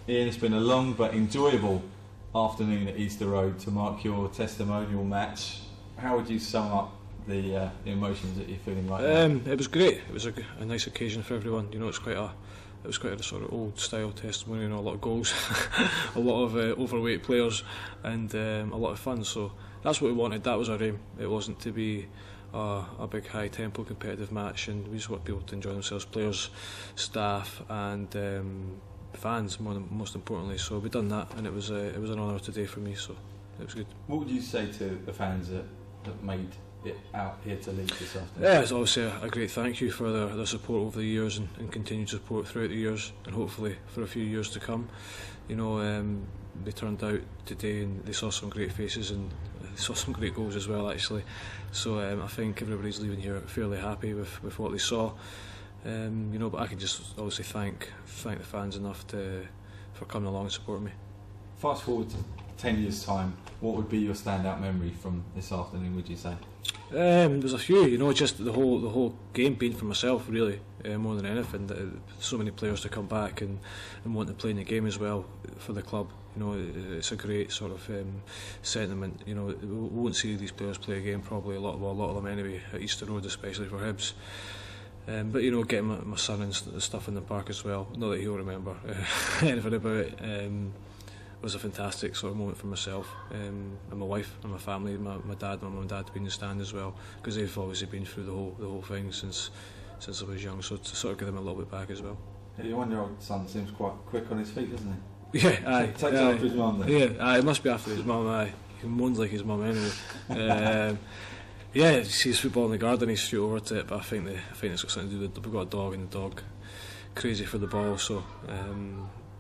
Ian, it's been a long but enjoyable afternoon at Easter Road to mark your testimonial match. How would you sum up the emotions that you're feeling right now? It was great. It was a nice occasion for everyone. You know, it was quite a sort of old style testimonial. You know, a lot of goals, a lot of overweight players, and a lot of fun. So that's what we wanted. That was our aim. It wasn't to be a big high tempo competitive match, and we just want people to enjoy themselves, players, staff, and fans most importantly. So we've done that, and it was an honour today for me. So it was good. What would you say to the fans that made it out here to Leeds this afternoon? Yeah, it's obviously a great thank you for their support over the years and continued support throughout the years, and hopefully for a few years to come. You know, they turned out today and they saw some great faces and they saw some great goals as well, actually. So I think everybody's leaving here fairly happy with what they saw. You know, but I can just obviously thank the fans enough for coming along and supporting me. Fast forward to 10 years' time, what would be your standout memory from this afternoon, would you say? There's a few, you know, just the whole game being for myself, really, more than anything. So many players to come back and want to play in the game as well for the club. You know, it's a great sort of sentiment. You know, we won't see these players play again probably a lot of them anyway at Easter Road, especially for Hibs. But you know, getting my son and stuff in the park as well, not that he'll remember anything about it, was a fantastic sort of moment for myself and my wife and my family. My dad, my mum and dad, to be in the stand as well, because they've obviously been through the whole thing since I was young. So to sort of give them a little bit back as well. Yeah, your 1-year-old son seems quite quick on his feet, doesn't he? Yeah, aye. Takes after his mum then. Yeah, it must be after his mum. Aye, he moans like his mum anyway. Yeah, he sees football in the garden, he's straight over to it. But I think it's got something to do with we've got a dog, and the dog crazy for the ball. So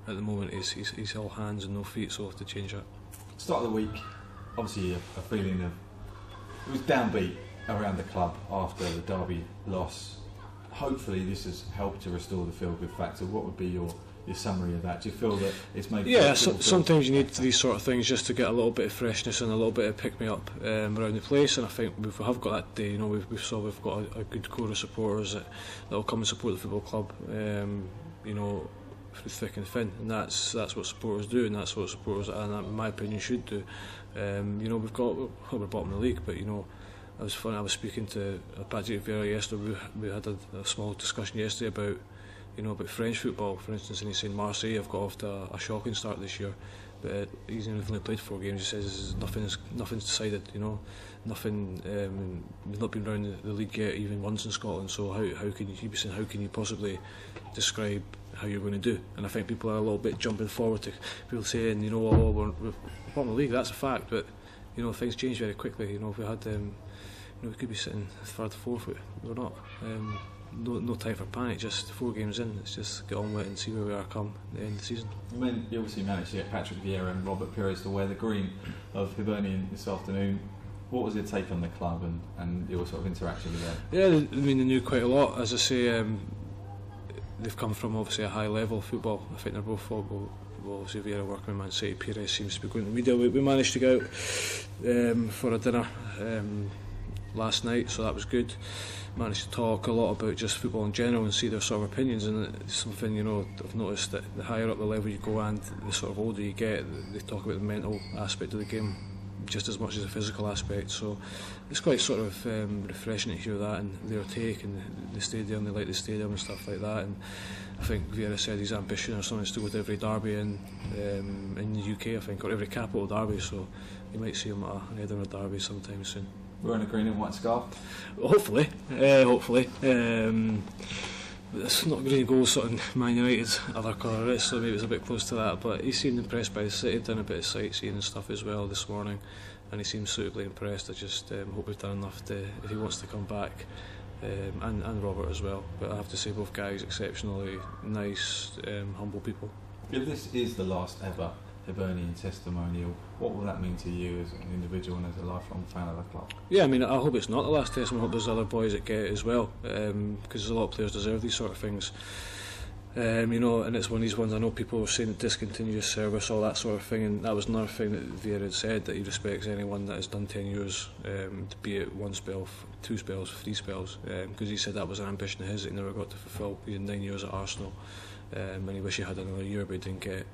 at the moment he's all hands and no feet, so we'll have to change that. Start of the week, obviously a feeling of it was downbeat around the club after the Derby loss. Hopefully this has helped to restore the feel-good factor. What would be your summary of that? Do you feel that it's made? Yeah, sometimes you need these sort of things just to get a little bit of freshness and a little bit of pick-me-up around the place, and I think we have got that day. You know, we've got a good core of supporters that will come and support the football club. You know, through thick and thin, and that's what supporters do, and that's what supporters, and in my opinion, should do. You know, we're bottom of the league, but you know, it was fun. I was speaking to Patrick Vieira yesterday. We had a small discussion yesterday about, you know, about French football, for instance, and he's saying Marseille have got off to a shocking start this year, but he's only played 4 games. He says nothing's decided, you know, nothing. We've not been around the league yet, even once in Scotland. So how can you possibly describe how you're going to do? And I think people are a little bit jumping forward to people saying, you know, we're bottom of the league. That's a fact, but you know, things change very quickly. You know, if we had, you know, we could be sitting 3rd, 4th, but we're not. No time for panic, just 4 games in, let's just get on with it and see where we are come the end of the season. I mean, you obviously managed to get Patrick Vieira and Robert Pires to wear the green of Hibernian this afternoon. What was your take on the club and your sort of interaction with them? Yeah, I mean, they knew quite a lot. As I say, they've come from obviously a high level of football. I think they're both obviously Vieira working with Man City, Pires seems to be going to the media. We managed to go out for a dinner last night, so that was good. Managed to talk a lot about just football in general and see their sort of opinions, and it's something, you know, I've noticed that the higher up the level you go and the sort of older you get, they talk about the mental aspect of the game just as much as the physical aspect. So it's quite sort of refreshing to hear that and their take, and the stadium, they like the stadium and stuff like that. And I think Vieira said his ambition or something is to go to every derby in the UK, I think, or every capital derby, so you might see him at an Edinburgh derby sometime soon. Wearing a green and white scarf? Hopefully. It's not green and gold sort of Man United's other colour, is, so maybe it's a bit close to that, but he seemed impressed by the city. Done a bit of sightseeing and stuff as well this morning, and he seems suitably impressed. I just hope we've done enough if he wants to come back, and Robert as well. But I have to say, both guys exceptionally nice, humble people. If this is the last ever Hibernian testimonial, what will that mean to you as an individual and as a lifelong fan of the club? Yeah, I mean, I hope it's not the last testimonial. I hope there's other boys that get it as well, because a lot of players deserve these sort of things. You know, and it's one of these ones. I know people were saying discontinuous service, all that sort of thing, and that was another thing that Vieira had said, that he respects anyone that has done 10 years, be it 1 spell, 2 spells, 3 spells, because he said that was an ambition of his that he never got to fulfil. He had 9 years at Arsenal, and he wished he had another year, but he didn't get it.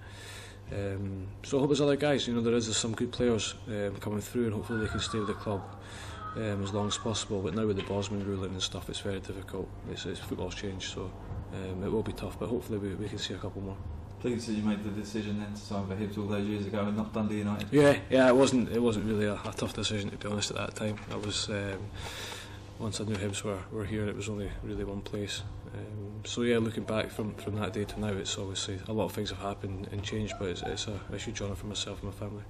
So I hope there's other guys. You know, there is some good players coming through, and hopefully they can stay with the club as long as possible. But now with the Bosman ruling and stuff, it's very difficult. It's football's changed, so it will be tough. But hopefully we can see a couple more. Pleased that you made the decision then to sign for Hibs all those years ago and not Dundee United. Yeah, it wasn't really a tough decision, to be honest, at that time. I was once I knew Hibs were here, it was only really one place. So yeah, looking back from that day to now, it's obviously a lot of things have happened and changed, but it's a huge honour for myself and my family.